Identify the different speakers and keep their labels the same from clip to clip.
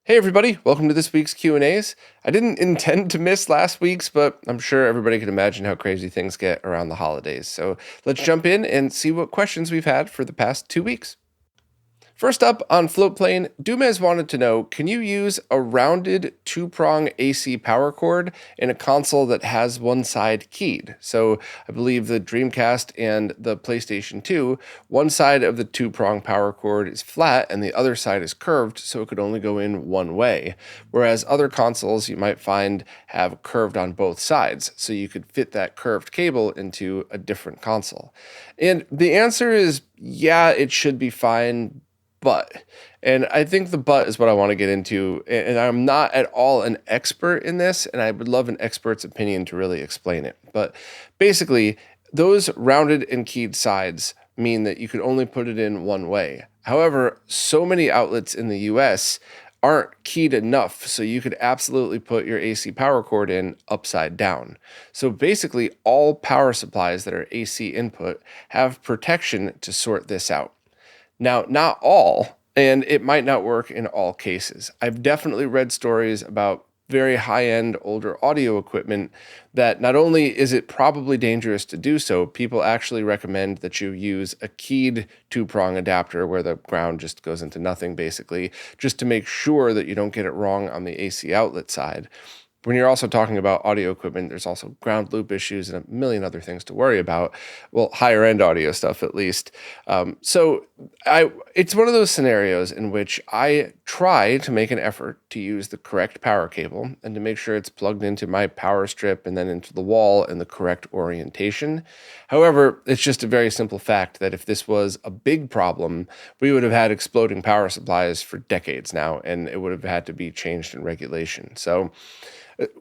Speaker 1: Hey everybody, welcome to this week's Q&As. I didn't intend to miss last week's, but I'm sure everybody can imagine how crazy things get around the holidays. So let's jump in and see what questions we've had for the past 2 weeks. First up on Floatplane, Dumez wanted to know, can you use a rounded two-prong AC power cord in a console that has one side keyed? So I believe the Dreamcast and the PlayStation 2, one side of the two-prong power cord is flat and the other side is curved, so it could only go in one way. Whereas other consoles you might find have curved on both sides, so you could fit that curved cable into a different console. And the answer is, yeah, it should be fine. And I think the but is what I want to get into. And I'm not at all an expert in this, and I would love an expert's opinion to really explain it. But basically, those rounded and keyed sides mean that you could only put it in one way. However, so many outlets in the US aren't keyed enough, so you could absolutely put your AC power cord in upside down. So basically, all power supplies that are AC input have protection to sort this out. Now, not all, and it might not work in all cases. I've definitely read stories about very high-end older audio equipment that not only is it probably dangerous to do so, people actually recommend that you use a keyed two-prong adapter where the ground just goes into nothing, basically, just to make sure that you don't get it wrong on the AC outlet side. When you're also talking about audio equipment, there's also ground loop issues and a million other things to worry about. Well, higher end audio stuff, at least. It's one of those scenarios in which I try to make an effort to use the correct power cable and to make sure it's plugged into my power strip and then into the wall in the correct orientation. However, it's just a very simple fact that if this was a big problem, we would have had exploding power supplies for decades now, and it would have had to be changed in regulation. So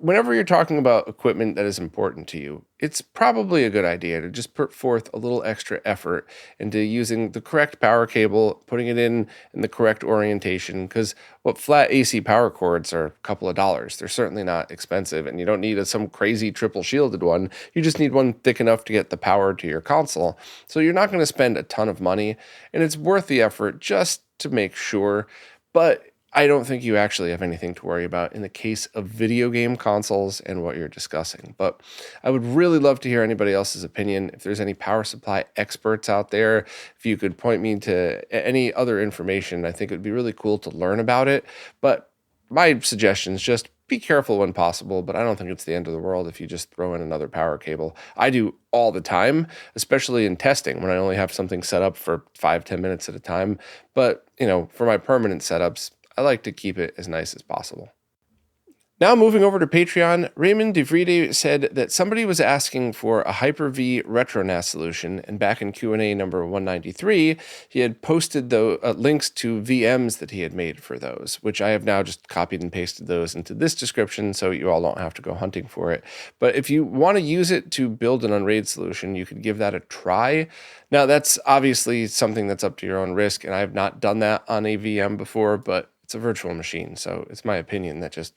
Speaker 1: whenever you're talking about equipment that is important to you, it's probably a good idea to just put forth a little extra effort into using the correct power cable, putting it in the correct orientation, because flat AC power cords are a couple of dollars. They're certainly not expensive, and you don't need some crazy triple shielded one. You just need one thick enough to get the power to your console. So you're not going to spend a ton of money, and it's worth the effort just to make sure. But I don't think you actually have anything to worry about in the case of video game consoles and what you're discussing. But I would really love to hear anybody else's opinion. If there's any power supply experts out there, if you could point me to any other information, I think it would be really cool to learn about it. But my suggestion is just be careful when possible, but I don't think it's the end of the world if you just throw in another power cable. I do all the time, especially in testing when I only have something set up for 5-10 minutes at a time. But, for my permanent setups, I like to keep it as nice as possible. Now moving over to Patreon, Ramond said that somebody was asking for a HyperV RetroNAS solution, and back in Q&A number 193, he had posted the links to VMs that he had made for those, which I have now just copied and pasted those into this description so you all don't have to go hunting for it. But if you want to use it to build an Unraid solution, you could give that a try. Now that's obviously something that's up to your own risk, and I have not done that on a VM before, but it's a virtual machine, so it's my opinion that just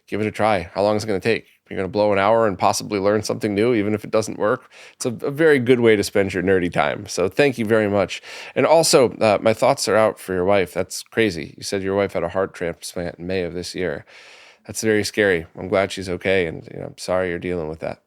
Speaker 1: give it a try. How long is it going to take? You're going to blow an hour and possibly learn something new, even if it doesn't work. It's a very good way to spend your nerdy time. So thank you very much. And also, my thoughts are out for your wife. That's crazy. You said your wife had a heart transplant in May of this year. That's very scary. I'm glad she's okay, and I'm sorry you're dealing with that.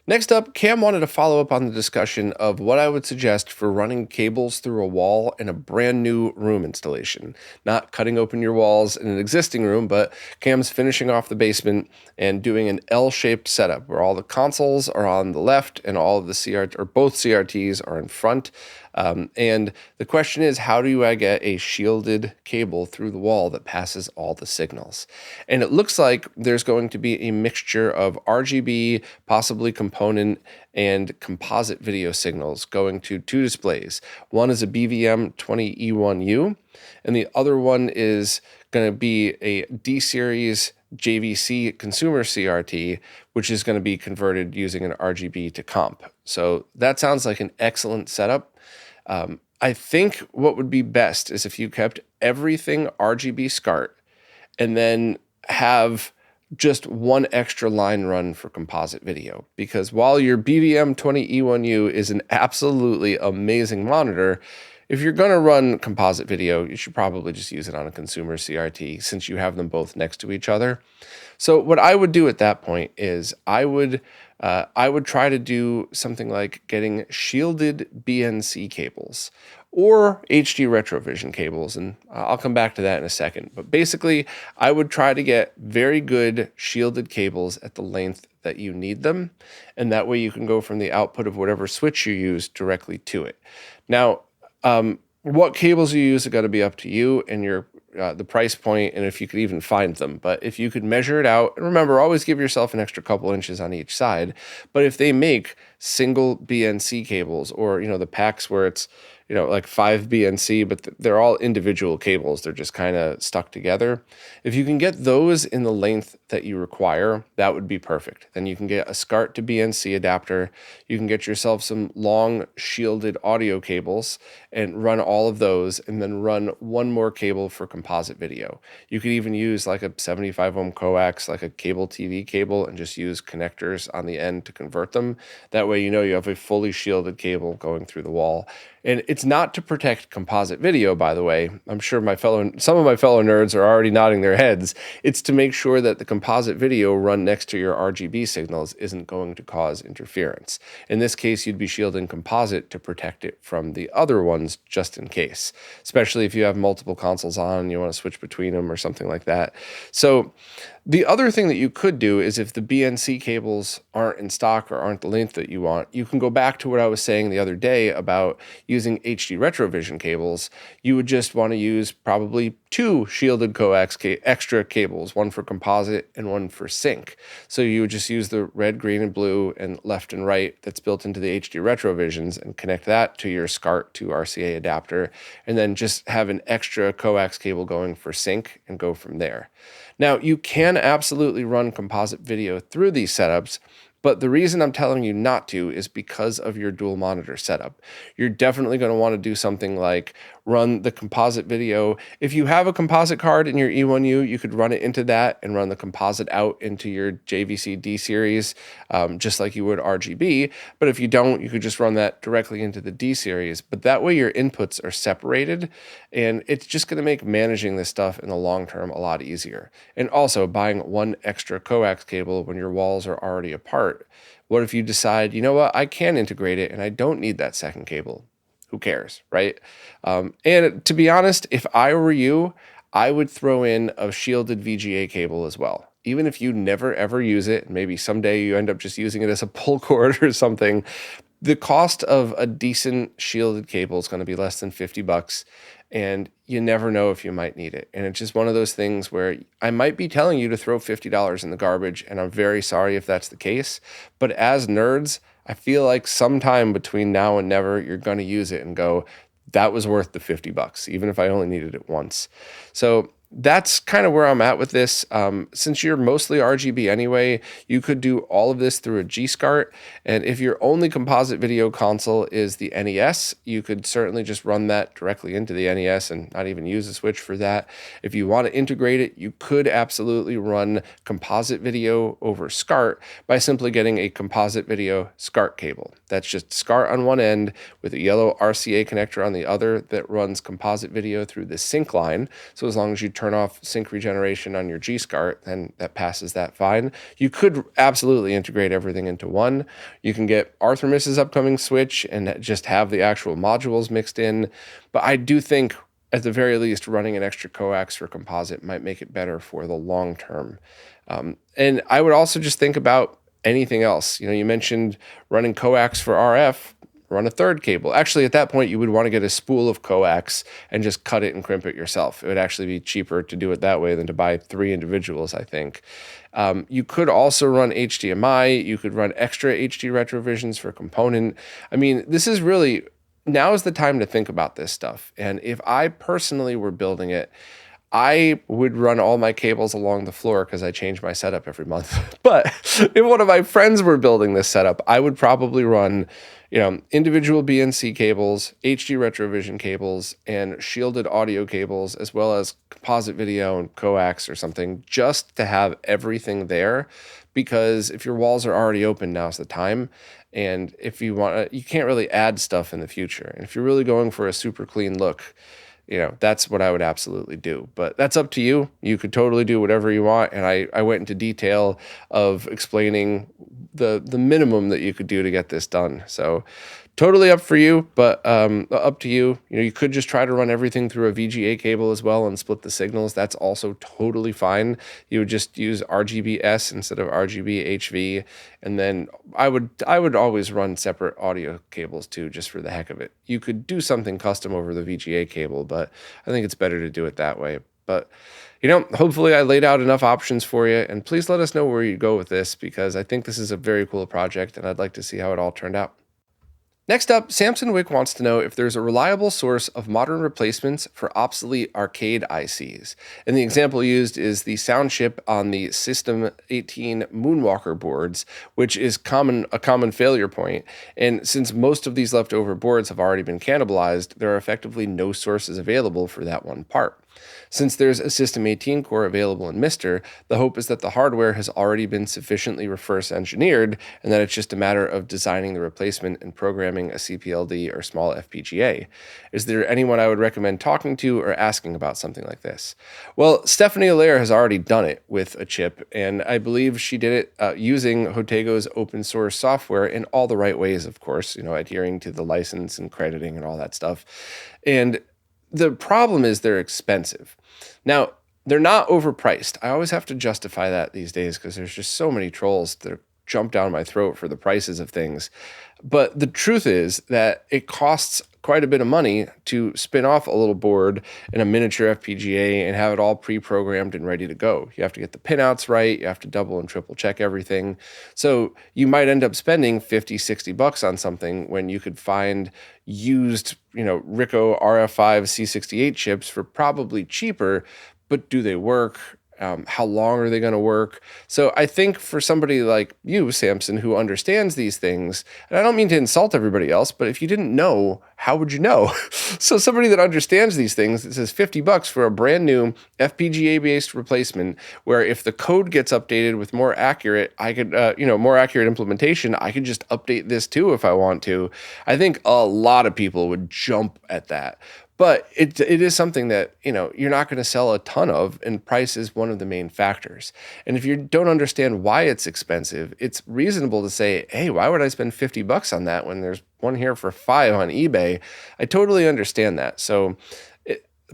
Speaker 1: Next up, Cam wanted to follow up on the discussion of what I would suggest for running cables through a wall in a brand new room installation. Not cutting open your walls in an existing room, but Cam's finishing off the basement and doing an L-shaped setup where all the consoles are on the left and all of the both CRTs are in front. And the question is, how do I get a shielded cable through the wall that passes all the signals? And it looks like there's going to be a mixture of RGB, possibly component, and composite video signals going to two displays. One is a BVM20E1U, and the other one is going to be a D-Series JVC consumer CRT, which is going to be converted using an RGB to comp. So that sounds like an excellent setup. I think what would be best is if you kept everything RGB SCART and then have just one extra line run for composite video. Because while your BVM20E1U is an absolutely amazing monitor, if you're going to run composite video, you should probably just use it on a consumer CRT since you have them both next to each other. So what I would do at that point is I would try to do something like getting shielded BNC cables or HD retrovision cables, and I'll come back to that in a second. But basically, I would try to get very good shielded cables at the length that you need them, and that way you can go from the output of whatever switch you use directly to it. Now, what cables you use are going to be up to you and your the price point, and if you could even find them. But if you could measure it out, and remember, always give yourself an extra couple inches on each side. But if they make single BNC cables, or the packs where it's like 5 BNC, but they're all individual cables. They're just kind of stuck together. If you can get those in the length that you require, that would be perfect. Then you can get a SCART to BNC adapter. You can get yourself some long shielded audio cables and run all of those, and then run one more cable for composite video. You could even use like a 75 ohm coax, like a cable TV cable, and just use connectors on the end to convert them. That way you have a fully shielded cable going through the wall. And it's not to protect composite video, by the way. I'm sure some of my fellow nerds are already nodding their heads. It's to make sure that the composite video run next to your RGB signals isn't going to cause interference. In this case, you'd be shielding composite to protect it from the other ones just in case, especially if you have multiple consoles on and you want to switch between them or something like that. So the other thing that you could do is if the BNC cables aren't in stock or aren't the length that you want, you can go back to what I was saying the other day about using HD retrovision cables. You would just want to use probably 2 shielded coax extra cables, one for composite and one for sync. So you would just use the red, green, and blue and left and right that's built into the HD retrovisions and connect that to your SCART to RCA adapter, and then just have an extra coax cable going for sync and go from there. Now, you can absolutely run composite video through these setups, but the reason I'm telling you not to is because of your dual monitor setup. You're definitely going to want to do something like run the composite video. If you have a composite card in your E1U, you could run it into that and run the composite out into your JVC D series, just like you would RGB. But if you don't, you could just run that directly into the D series. But that way your inputs are separated, and it's just going to make managing this stuff in the long term a lot easier. And also, buying one extra coax cable when your walls are already apart. What if you decide, I can integrate it and I don't need that second cable? Who cares, right? And to be honest, if I were you, I would throw in a shielded VGA cable as well. Even if you never ever use it, maybe someday you end up just using it as a pull cord or something, the cost of a decent shielded cable is going to be less than $50, and you never know if you might need it. And it's just one of those things where I might be telling you to throw $50 in the garbage, and I'm very sorry if that's the case. But as nerds, I feel like sometime between now and never, you're going to use it and go, that was worth the $50, even if I only needed it once. So that's kind of where I'm at with this. Since you're mostly RGB anyway, you could do all of this through a G-SCART. And if your only composite video console is the NES, you could certainly just run that directly into the NES and not even use a switch for that. If you want to integrate it, you could absolutely run composite video over SCART by simply getting a composite video SCART cable. That's just SCART on one end with a yellow RCA connector on the other that runs composite video through the sync line. So as long as you turn off sync regeneration on your G-SCART, then that passes that fine. You could absolutely integrate everything into one. You can get Artemis's upcoming switch and just have the actual modules mixed in. But I do think, at the very least, running an extra coax for composite might make it better for the long term. And I would also just think about anything else. You mentioned running coax for RF. Run a third cable. Actually, at that point, you would want to get a spool of coax and just cut it and crimp it yourself. It would actually be cheaper to do it that way than to buy 3 individuals, I think. You could also run HDMI. You could run extra HD retrovisions for component. I mean, this is really, now is the time to think about this stuff. And if I personally were building it, I would run all my cables along the floor because I change my setup every month. But if one of my friends were building this setup, I would probably run, individual BNC cables, HD Retrovision cables, and shielded audio cables, as well as composite video and coax or something, just to have everything there. Because if your walls are already open, now's the time. And if you want, you can't really add stuff in the future. And if you're really going for a super clean look, that's what I would absolutely do. But that's up to you. You could totally do whatever you want. And I went into detail of explaining the minimum that you could do to get this done. So totally up for you, but up to you. You could just try to run everything through a VGA cable as well and split the signals. That's also totally fine. You would just use RGBS instead of RGB HV, and then I would always run separate audio cables too, just for the heck of it. You could do something custom over the VGA cable, but I think it's better to do it that way. But hopefully I laid out enough options for you, and please let us know where you go with this, because I think this is a very cool project and I'd like to see how it all turned out. Next up, Samson Wick wants to know if there's a reliable source of modern replacements for obsolete arcade ICs. And the example used is the sound chip on the System 18 Moonwalker boards, which is a common failure point. And since most of these leftover boards have already been cannibalized, there are effectively no sources available for that one part. Since there's a System 18 core available in MiSTer, the hope is that the hardware has already been sufficiently reverse engineered and that it's just a matter of designing the replacement and programming a CPLD or small FPGA. Is there anyone I would recommend talking to or asking about something like this? Well, Stephanie Allaire has already done it with a chip, and I believe she did it using Hotego's open source software in all the right ways, of course, adhering to the license and crediting and all that stuff. And the problem is they're expensive. Now, they're not overpriced. I always have to justify that these days because there's just so many trolls that jump down my throat for the prices of things. But the truth is that it costs quite a bit of money to spin off a little board in a miniature FPGA and have it all pre-programmed and ready to go. You have to get the pinouts right. You have to double and triple check everything. So you might end up spending $50-$60 on something when you could find used, Ricoh RF5 C68 chips for probably cheaper, but do they work? How long are they going to work? So I think for somebody like you, Samson, who understands these things, and I don't mean to insult everybody else, but if you didn't know, how would you know? So somebody that understands these things, it says $50 for a brand new FPGA-based replacement, where if the code gets updated with more accurate, more accurate implementation, I could just update this too if I want to. I think a lot of people would jump at that. But it is something that, you're not going to sell a ton of, and price is one of the main factors. And if you don't understand why it's expensive, it's reasonable to say, hey, why would I spend $50 on that when there's one here for $5 on eBay? I totally understand that. So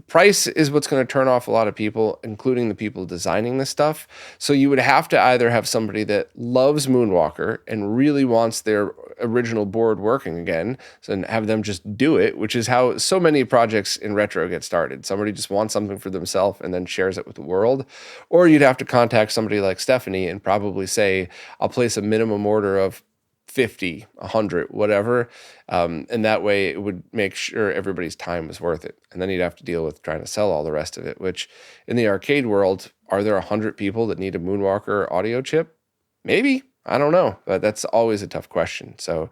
Speaker 1: price is what's going to turn off a lot of people, including the people designing this stuff. So you would have to either have somebody that loves Moonwalker and really wants their original board working again, and have them just do it, which is how so many projects in retro get started. Somebody just wants something for themselves and then shares it with the world. Or you'd have to contact somebody like Stephanie and probably say, I'll place a minimum order of 50, 100, whatever. And that way it would make sure everybody's time was worth it. And then you'd have to deal with trying to sell all the rest of it, which in the arcade world, are there 100 people that need a Moonwalker audio chip? Maybe. I don't know, but that's always a tough question. So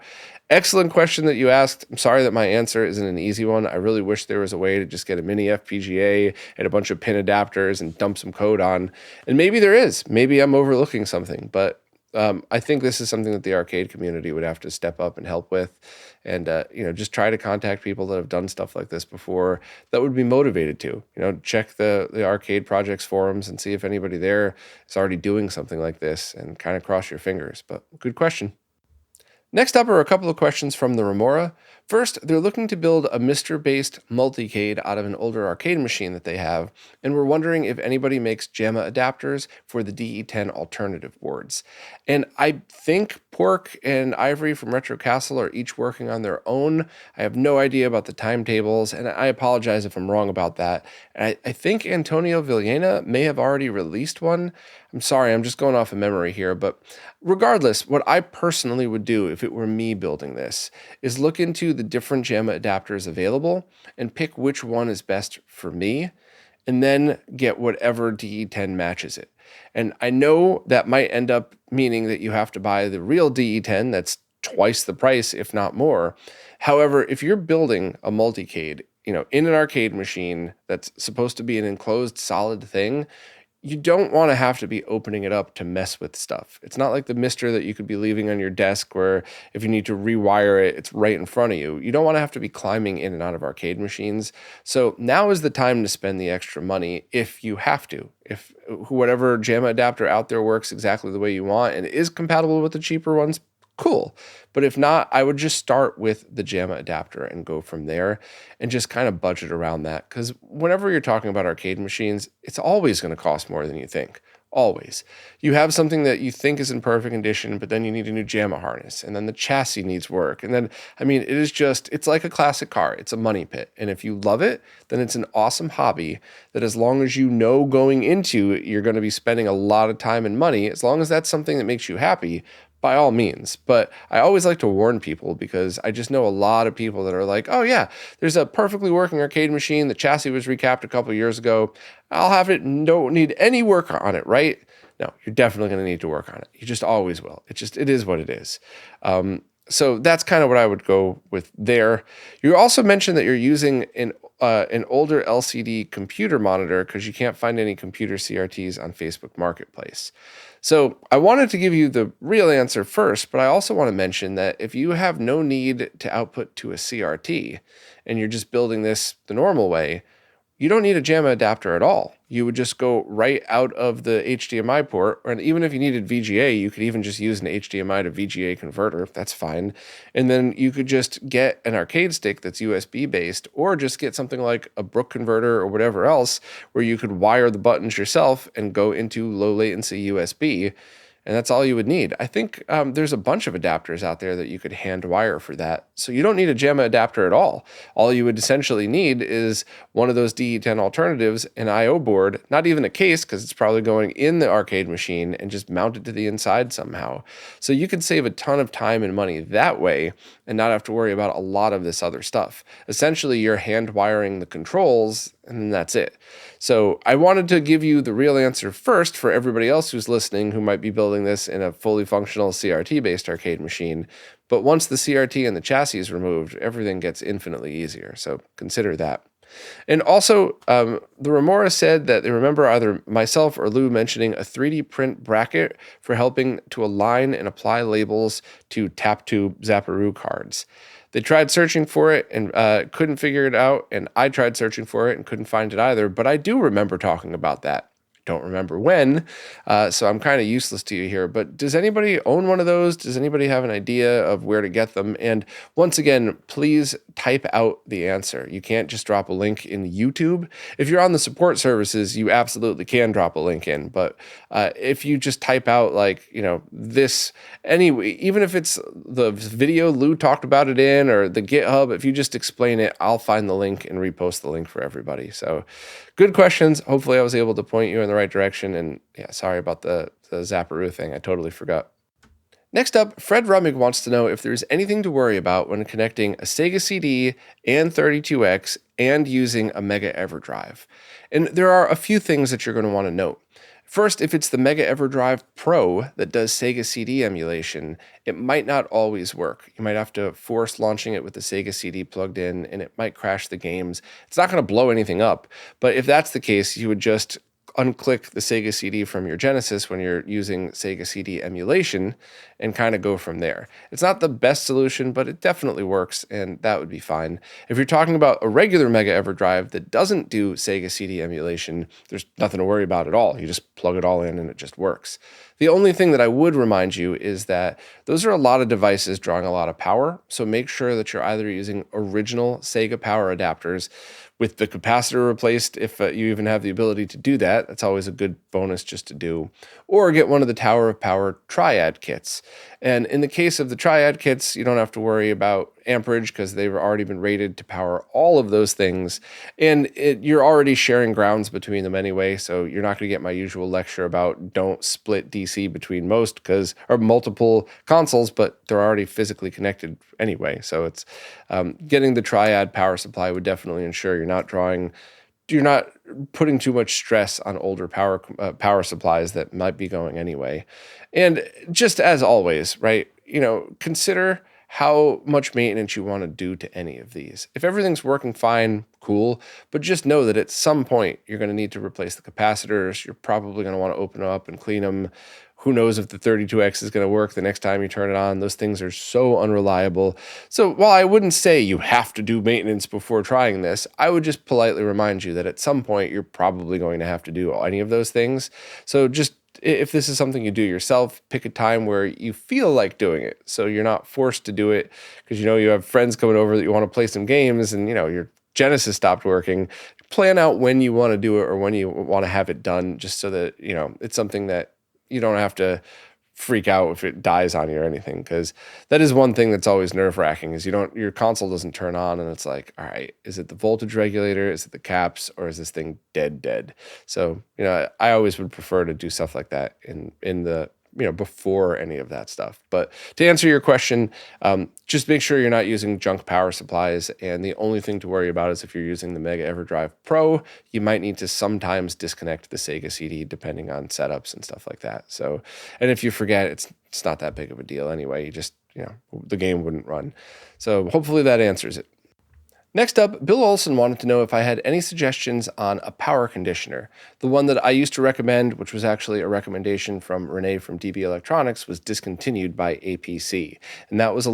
Speaker 1: excellent question that you asked. I'm sorry that my answer isn't an easy one. I really wish there was a way to just get a mini FPGA and a bunch of pin adapters and dump some code on. And maybe there is. Maybe I'm overlooking something, but I think this is something that the arcade community would have to step up and help with, and just try to contact people that have done stuff like this before that would be motivated to. Check the arcade projects forums and see if anybody there is already doing something like this, and kind of cross your fingers. But good question. Next up are a couple of questions from the Remora. First, they're looking to build a MiSTer-based multicade out of an older arcade machine that they have, and we're wondering if anybody makes JAMA adapters for the DE10 alternative boards. And I think Pork and Ivory from Retro Castle are each working on their own. I have no idea about the timetables, and I apologize if I'm wrong about that. And I think Antonio Villena may have already released one. I'm sorry, I'm just going off of memory here, but regardless, what I personally would do if it were me building this is look into the different JAMA adapters available and pick which one is best for me. and then get whatever DE10 matches it. And I know that might end up meaning that you have to buy the real DE10 that's twice the price, if not more. However, if you're building a multicade, in an arcade machine that's supposed to be an enclosed solid thing, you don't want to have to be opening it up to mess with stuff. It's not like the mister that you could be leaving on your desk where if you need to rewire it, it's right in front of you. You don't want to have to be climbing in and out of arcade machines. So now is the time to spend the extra money if you have to. If whatever JAMA adapter out there works exactly the way you want and is compatible with the cheaper ones, cool. But if not, I would just start with the JAMA adapter and go from there and just kind of budget around that. Because whenever you're talking about arcade machines, it's always going to cost more than you think. Always. You have something that you think is in perfect condition, but then you need a new JAMA harness, and then the chassis needs work. And then, it's like a classic car. It's a money pit. And if you love it, then it's an awesome hobby that as long as you know going into it, you're going to be spending a lot of time and money, as long as that's something that makes you happy, by all means. But I always like to warn people because I just know a lot of people that are like, oh yeah, there's a perfectly working arcade machine. The chassis was recapped a couple of years ago. I'll have it. Don't need any work on it, right? No, you're definitely going to need to work on it. You just always will. It is what it is. So that's kind of what I would go with there. You also mentioned that you're using an older LCD computer monitor because you can't find any computer CRTs on Facebook Marketplace. So I wanted to give you the real answer first, but I also want to mention that if you have no need to output to a CRT and you're just building this the normal way, you don't need a JAMA adapter at all. You would just go right out of the HDMI port, and even if you needed VGA, you could even just use an HDMI to VGA converter. That's fine. And then you could just get an arcade stick that's USB-based, or just get something like a Brook converter or whatever else, where you could wire the buttons yourself and go into low latency USB. And that's all you would need. I think there's a bunch of adapters out there that you could hand wire for that. So you don't need a JAMA adapter at all. All you would essentially need is one of those DE10 alternatives, an I/O board, not even a case because it's probably going in the arcade machine, and just mount it to the inside somehow. So you could save a ton of time and money that way and not have to worry about a lot of this other stuff. Essentially, you're hand wiring the controls, and then that's it. So I wanted to give you the real answer first for everybody else who's listening who might be building this in a fully functional CRT-based arcade machine. But once the CRT and the chassis is removed, everything gets infinitely easier. So consider that. And also, the Remora said that they remember either myself or Lou mentioning a 3D print bracket for helping to align and apply labels to tap-tube Zapparoo cards. They tried searching for it and couldn't figure it out, and I tried searching for it and couldn't find it either, but I do remember talking about that. Don't remember when, so I'm kind of useless to you here. But does anybody own one of those? Does anybody have an idea of where to get them? And once again, please type out the answer. You can't just drop a link in YouTube. If you're on the support services, you absolutely can drop a link in. But if you just type out this anyway, even if it's the video Lou talked about it in or the GitHub, if you just explain it, I'll find the link and repost the link for everybody. So good questions. Hopefully I was able to point you in the right direction. And yeah, sorry about the Zapparoo thing. I totally forgot. Next up, Fred Rummig wants to know if there's anything to worry about when connecting a Sega CD and 32X and using a Mega Everdrive. And there are a few things that you're going to want to note. First, if it's the Mega Everdrive Pro that does Sega CD emulation, it might not always work. You might have to force launching it with the Sega CD plugged in, and it might crash the games. It's not going to blow anything up, but if that's the case, you would just unclick the Sega CD from your Genesis when you're using Sega CD emulation and kind of go from there. It's not the best solution, but it definitely works, and that would be fine. If you're talking about a regular Mega Everdrive that doesn't do Sega CD emulation, there's nothing to worry about at all. You just plug it all in and it just works. The only thing that I would remind you is that those are a lot of devices drawing a lot of power, so make sure that you're either using original Sega power adapters with the capacitor replaced, if you even have the ability to do that. That's always a good bonus just to do. Or get one of the Tower of Power Triad kits. And in the case of the Triad kits, you don't have to worry about amperage because they've already been rated to power all of those things. And you're already sharing grounds between them anyway, so you're not going to get my usual lecture about don't split DC between or multiple consoles, but they're already physically connected anyway. So it's getting the Triad power supply would definitely ensure you're not drawing you're not putting too much stress on older power supplies that might be going anyway. And just as always, right? Consider how much maintenance you want to do to any of these. If everything's working fine, cool, but just know that at some point you're going to need to replace the capacitors. You're probably going to want to open them up and clean them. Who knows if the 32X is going to work the next time you turn it on? Those things are so unreliable. So while I wouldn't say you have to do maintenance before trying this, I would just politely remind you that at some point you're probably going to have to do any of those things. So just if this is something you do yourself, pick a time where you feel like doing it. So you're not forced to do it because you have friends coming over that you want to play some games and your Genesis stopped working. Plan out when you want to do it or when you want to have it done, just so that it's something that you don't have to freak out if it dies on you or anything, because that is one thing that's always nerve-wracking is your console doesn't turn on and it's like, all right, is it the voltage regulator, is it the caps, or is this thing dead? So I always would prefer to do stuff like that in the before any of that stuff. But to answer your question, just make sure you're not using junk power supplies. And the only thing to worry about is if you're using the Mega Everdrive Pro, you might need to sometimes disconnect the Sega CD depending on setups and stuff like that. So, and if you forget, it's not that big of a deal anyway. You just, the game wouldn't run. So hopefully that answers it. Next up, Bill Olson wanted to know if I had any suggestions on a power conditioner. The one that I used to recommend, which was actually a recommendation from Renee from DB Electronics, was discontinued by APC. And that was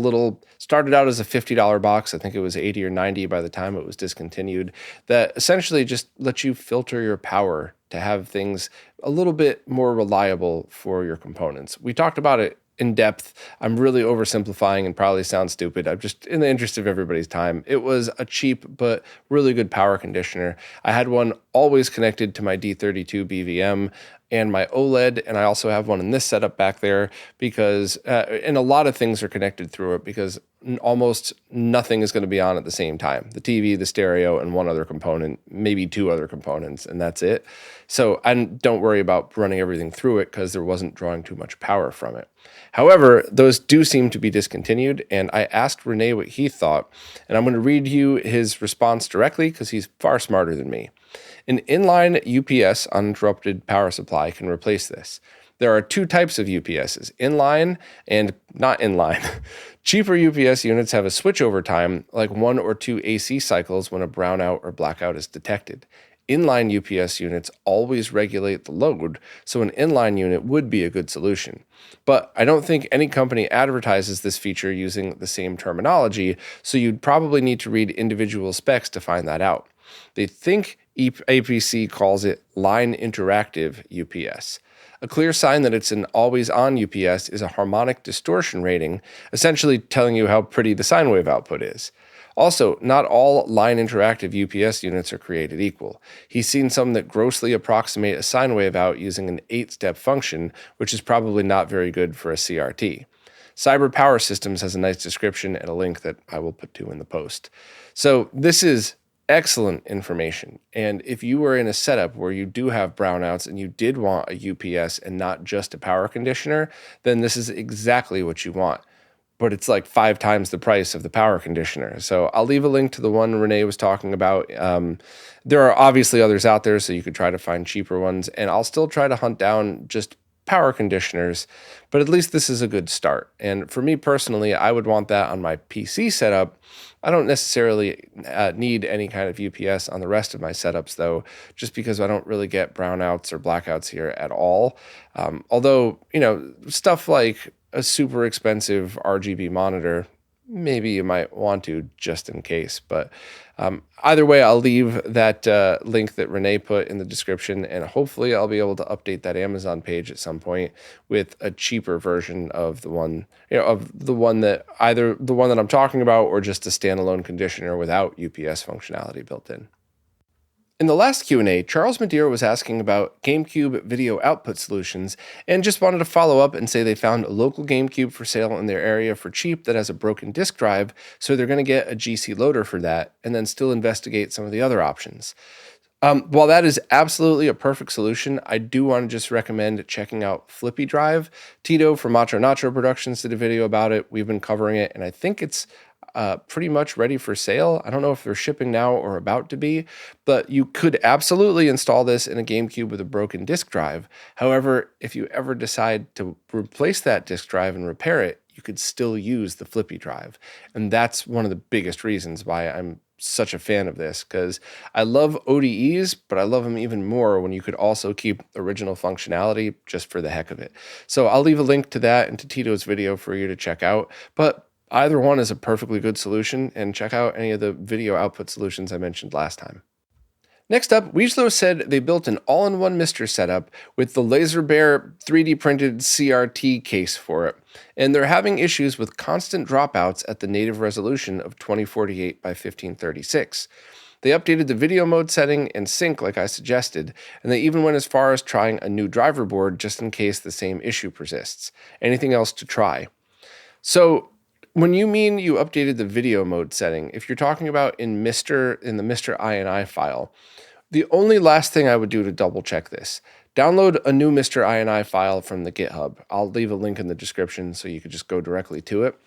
Speaker 1: started out as a $50 box. I think it was $80 or $90 by the time it was discontinued. That essentially just lets you filter your power to have things a little bit more reliable for your components. We talked about it in depth. I'm really oversimplifying and probably sound stupid. I'm just in the interest of everybody's time. It was a cheap but really good power conditioner. I had one always connected to my D32 BVM and my OLED, and I also have one in this setup back there because, and a lot of things are connected through it because almost nothing is going to be on at the same time. The TV, the stereo, and one other component, maybe two other components, and that's it. So I don't worry about running everything through it because there wasn't drawing too much power from it. However, those do seem to be discontinued, and I asked Renee what he thought, and I'm going to read you his response directly because he's far smarter than me. An inline UPS uninterrupted power supply can replace this. There are two types of UPSs, inline and not inline. Cheaper UPS units have a switchover time, like 1 or 2 AC cycles when a brownout or blackout is detected. Inline UPS units always regulate the load, so an inline unit would be a good solution. But I don't think any company advertises this feature using the same terminology, so you'd probably need to read individual specs to find that out. They think APC calls it line interactive UPS. A clear sign that it's an always-on UPS is a harmonic distortion rating, essentially telling you how pretty the sine wave output is. Also, not all line interactive UPS units are created equal. He's seen some that grossly approximate a sine wave out using an 8-step function, which is probably not very good for a CRT. Cyber Power Systems has a nice description and a link that I will put to in the post. So this is excellent information. And if you were in a setup where you do have brownouts and you did want a UPS and not just a power conditioner, then this is exactly what you want. But it's like 5 times the price of the power conditioner. So I'll leave a link to the one Renee was talking about. There are obviously others out there, so you could try to find cheaper ones. And I'll still try to hunt down just power conditioners, but at least this is a good start. And for me personally, I would want that on my PC setup. I don't necessarily need any kind of UPS on the rest of my setups, though, just because I don't really get brownouts or blackouts here at all. Although, stuff like a super expensive RGB monitor, maybe you might want to just in case. But either way, I'll leave that link that Renee put in the description, and hopefully I'll be able to update that Amazon page at some point with a cheaper version of the one, that either the one that I'm talking about or just a standalone conditioner without UPS functionality built in. In the last Q&A, Charles Madeira was asking about GameCube video output solutions and just wanted to follow up and say they found a local GameCube for sale in their area for cheap that has a broken disk drive, so they're going to get a GC loader for that and then still investigate some of the other options. While that is absolutely a perfect solution, I do want to just recommend checking out Flippy Drive. Tito from Macho Nacho Productions did a video about it. We've been covering it, and I think it's pretty much ready for sale. I don't know if they're shipping now or about to be, but you could absolutely install this in a GameCube with a broken disk drive. However, if you ever decide to replace that disk drive and repair it, you could still use the flippy drive. And that's one of the biggest reasons why I'm such a fan of this, because I love ODEs, but I love them even more when you could also keep original functionality just for the heck of it. So I'll leave a link to that and to Tito's video for you to check out. But either one is a perfectly good solution, and check out any of the video output solutions I mentioned last time. Next up, Weaslow said they built an all-in-one Mister setup with the LaserBear 3D printed CRT case for it, and they're having issues with constant dropouts at the native resolution of 2048 by 1536. They updated the video mode setting and sync like I suggested, and they even went as far as trying a new driver board just in case the same issue persists. Anything else to try? So, when you mean you updated the video mode setting, if you're talking about in the Mr. INI file, the only last thing I would do to double check this, download a new Mr. INI file from the GitHub. I'll leave a link in the description so you could just go directly to it.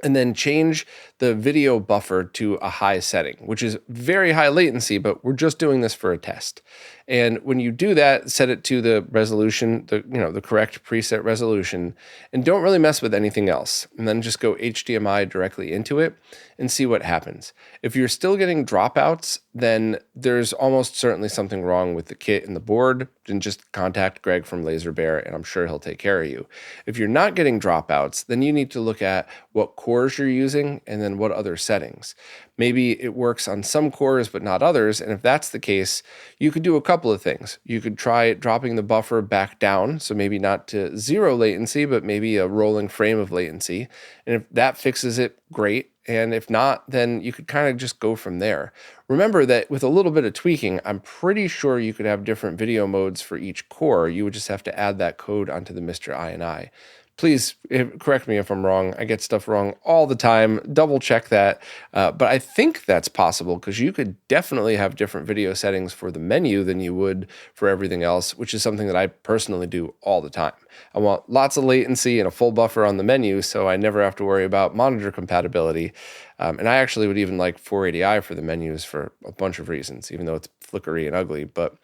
Speaker 1: And then change the video buffer to a high setting, which is very high latency, but we're just doing this for a test. And when you do that, set it to the resolution, the correct preset resolution, and don't really mess with anything else. And then just go HDMI directly into it and see what happens. If you're still getting dropouts, then there's almost certainly something wrong with the kit and the board. Then just contact Greg from LaserBear, and I'm sure he'll take care of you. If you're not getting dropouts, then you need to look at what cores you're using and then what other settings. Maybe it works on some cores but not others, and if that's the case, you could do a couple of things. You could try dropping the buffer back down, so maybe not to 0 latency, but maybe a rolling frame of latency. And if that fixes it, great. And if not, then you could kind of just go from there. Remember that with a little bit of tweaking, I'm pretty sure you could have different video modes for each core. You would just have to add that code onto the Mr. INI. Please correct me if I'm wrong. I get stuff wrong all the time. Double check that. But I think that's possible because you could definitely have different video settings for the menu than you would for everything else, which is something that I personally do all the time. I want lots of latency and a full buffer on the menu so I never have to worry about monitor compatibility. And I actually would even like 480i for the menus for a bunch of reasons, even though it's flickery and ugly. But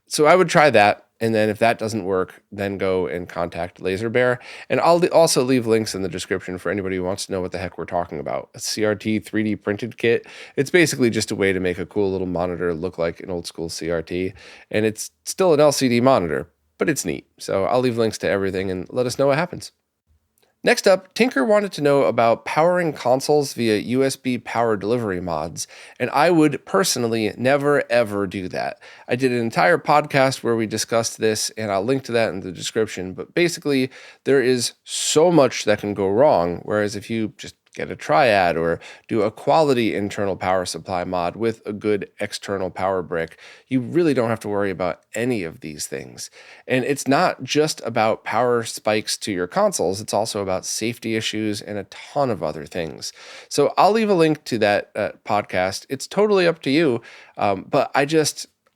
Speaker 1: so I would try that. And then if that doesn't work, then go and contact LaserBear. And I'll also leave links in the description for anybody who wants to know what the heck we're talking about. A CRT 3D printed kit. It's basically just a way to make a cool little monitor look like an old school CRT. And it's still an LCD monitor, but it's neat. So I'll leave links to everything and let us know what happens. Next up, Tinker wanted to know about powering consoles via USB power delivery mods, and I would personally never ever do that. I did an entire podcast where we discussed this, and I'll link to that in the description, but basically there is so much that can go wrong, whereas if you just get a triad or do a quality internal power supply mod with a good external power brick, you really don't have to worry about any of these things. And it's not just about power spikes to your consoles, it's also about safety issues and a ton of other things. So I'll leave a link to that podcast. It's totally up to you, but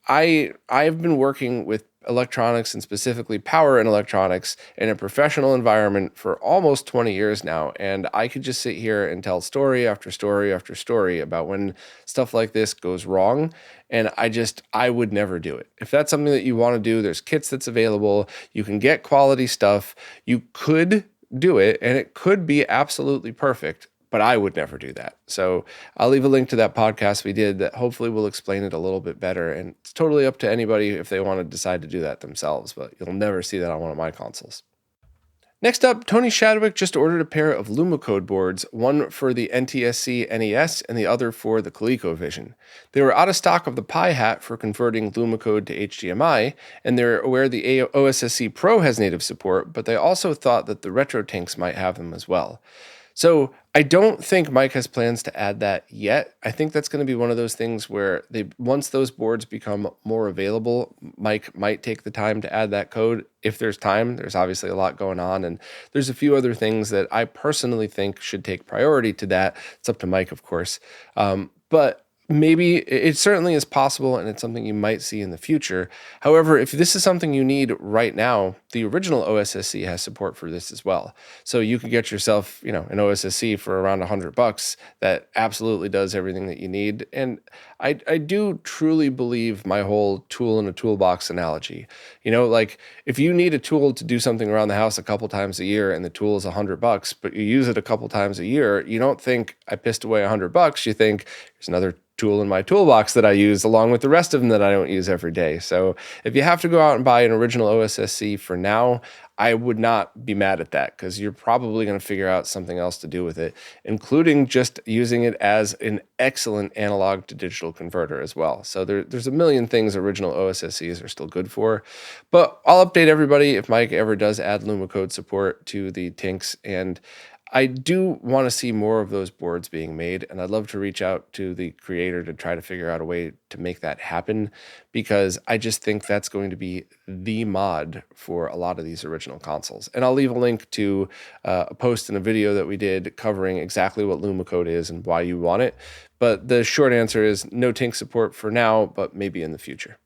Speaker 1: I've been working with electronics and specifically power and electronics in a professional environment for almost 20 years now. And I could just sit here and tell story after story after story about when stuff like this goes wrong. And I would never do it. If that's something that you want to do, there's kits that's available. You can get quality stuff. You could do it and it could be absolutely perfect. But I would never do that. So I'll leave a link to that podcast we did that hopefully will explain it a little bit better. And it's totally up to anybody if they want to decide to do that themselves, but you'll never see that on one of my consoles. Next up, Tony Shadwick just ordered a pair of Lumacode boards, one for the NTSC NES and the other for the ColecoVision. They were out of stock of the Pi hat for converting Lumacode to HDMI, and they're aware the OSSC Pro has native support, but they also thought that the RetroTinks might have them as well. So I don't think Mike has plans to add that yet. I think that's going to be one of those things where once those boards become more available, Mike might take the time to add that code. If there's time, there's obviously a lot going on, and there's a few other things that I personally think should take priority to that. It's up to Mike, of course. But maybe it certainly is possible, and it's something you might see in the future. However, if this is something you need right now, the original OSSC has support for this as well. So you could get yourself, an OSSC for around $100 that absolutely does everything that you need. And I do truly believe my whole tool in a toolbox analogy. Like if you need a tool to do something around the house a couple times a year and the tool is $100, but you use it a couple times a year, you don't think I pissed away $100. You think there's another tool in my toolbox that I use along with the rest of them that I don't use every day. So if you have to go out and buy an original OSSC for now, I would not be mad at that, because you're probably going to figure out something else to do with it, including just using it as an excellent analog to digital converter as well. So there's a million things original OSSCs are still good for. But I'll update everybody if Mike ever does add Lumacode support to the Tinks, and I do want to see more of those boards being made, and I'd love to reach out to the creator to try to figure out a way to make that happen, because I just think that's going to be the mod for a lot of these original consoles. And I'll leave a link to a post in a video that we did covering exactly what Lumacode is and why you want it. But the short answer is no Tink support for now, but maybe in the future.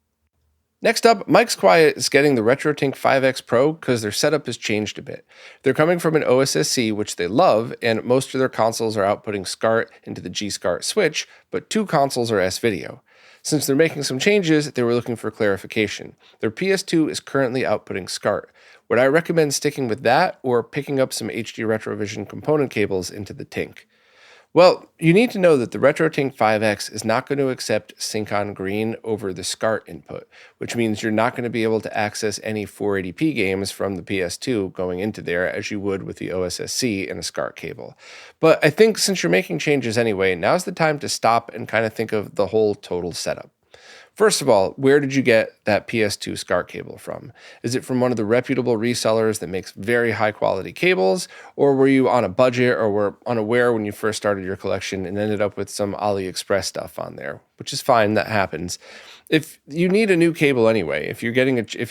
Speaker 1: Next up, Mike's Quiet is getting the RetroTink 5X Pro because their setup has changed a bit. They're coming from an OSSC, which they love, and most of their consoles are outputting SCART into the G-SCART switch, but 2 consoles are S-Video. Since they're making some changes, they were looking for clarification. Their PS2 is currently outputting SCART. Would I recommend sticking with that or picking up some HD Retrovision component cables into the Tink? Well, you need to know that the RetroTink 5X is not going to accept Sync-on Green over the SCART input, which means you're not going to be able to access any 480p games from the PS2 going into there as you would with the OSSC and a SCART cable. But I think since you're making changes anyway, now's the time to stop and kind of think of the whole total setup. First of all, where did you get that PS2 SCART cable from? Is it from one of the reputable resellers that makes very high quality cables, or were you on a budget or were unaware when you first started your collection and ended up with some AliExpress stuff on there, which is fine, that happens. If you need a new cable anyway, if you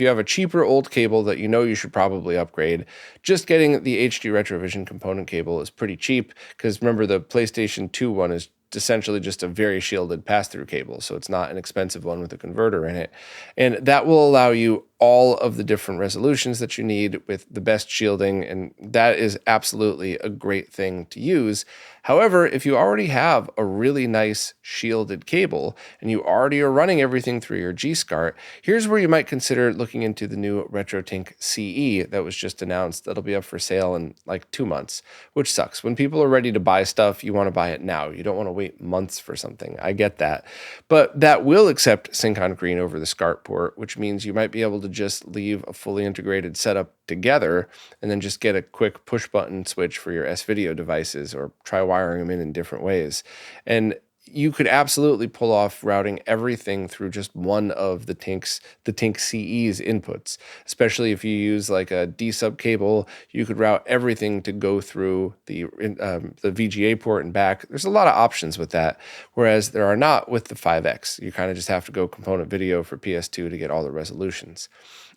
Speaker 1: have a cheaper old cable that you know you should probably upgrade, just getting the HD Retrovision component cable is pretty cheap, because remember the PlayStation 2 one is essentially just a very shielded pass-through cable, so it's not an expensive one with a converter in it. And that will allow you all of the different resolutions that you need with the best shielding, and that is absolutely a great thing to use. However, if you already have a really nice shielded cable and you already are running everything through your G-SCART, here's where you might consider looking into the new RetroTink CE that was just announced. That'll be up for sale in like 2 months, which sucks. When people are ready to buy stuff, you want to buy it now. You don't want to wait months for something. I get that. But that will accept Sync-on Green over the SCART port, which means you might be able to just leave a fully integrated setup together and then just get a quick push button switch for your S-Video devices, or try wiring them in different ways. And you could absolutely pull off routing everything through just one of the Tink CE's inputs, especially if you use like a D-sub cable. You could route everything to go through the VGA port and back. There's a lot of options with that, whereas there are not with the 5X. You kind of just have to go component video for PS2 to get all the resolutions.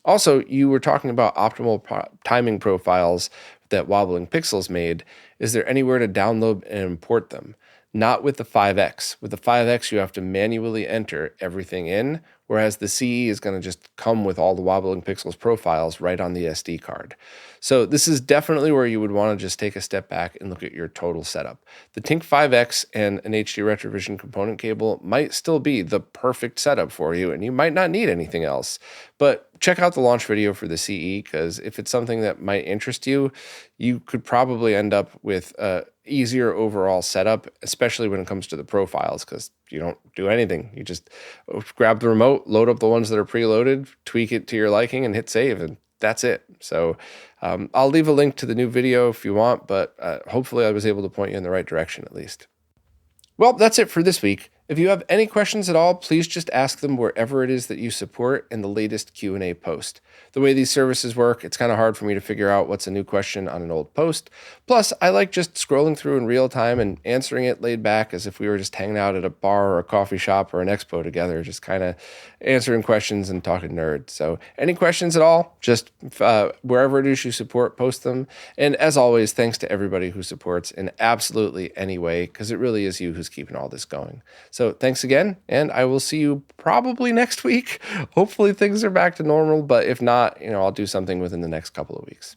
Speaker 1: Also, you were talking about optimal timing profiles that Wobbling Pixels made. Is there anywhere to download and import them? Not with the 5X. With the 5X, you have to manually enter everything in, whereas the CE is going to just come with all the Wobbling Pixels profiles right on the SD card. So this is definitely where you would want to just take a step back and look at your total setup. The Tink 5X and an HD Retrovision component cable might still be the perfect setup for you, and you might not need anything else. But check out the launch video for the CE, because if it's something that might interest you, you could probably end up with a easier overall setup, especially when it comes to the profiles, because you don't do anything. You just grab the remote, load up the ones that are preloaded, tweak it to your liking, and hit save, and that's it. So I'll leave a link to the new video if you want, but hopefully I was able to point you in the right direction at least. Well, that's it for this week. If you have any questions at all, please just ask them wherever it is that you support in the latest Q&A post. The way these services work, it's kind of hard for me to figure out what's a new question on an old post. Plus, I like just scrolling through in real time and answering it laid back as if we were just hanging out at a bar or a coffee shop or an expo together, just kind of answering questions and talking nerd. So any questions at all, just wherever it is you support, post them. And as always, thanks to everybody who supports in absolutely any way, because it really is you who's keeping all this going. So thanks again, and I will see you probably next week. Hopefully things are back to normal, but if not, I'll do something within the next couple of weeks.